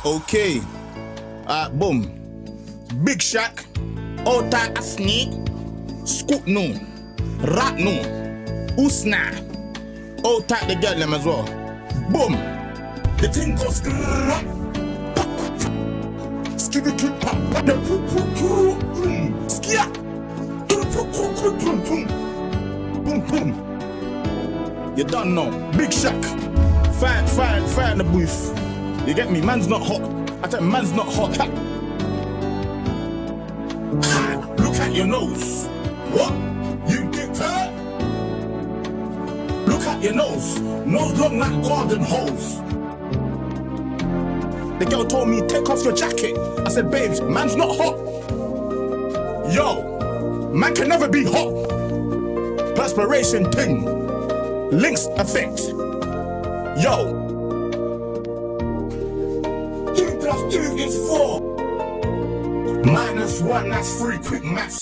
Okay. Boom. Big Shack. Ota Asni. Scoop no. Rat no. Usna. Ota the girl them as well. Boom. The thing goes. Skibby clip pop. The skia. Boom boom. You don't know. Big Shack. Fire in the booth. You get me? Man's not hot. I tell you, man's not hot. Look at your nose. What? You get hurt? Look at your nose. Nose long like garden hose. The girl told me, take off your jacket. I said, babes, man's not hot. Yo, man can never be hot. Perspiration thing. Links effect. Yo. 2 + 2 is 4. -1, that's 3, quick maths.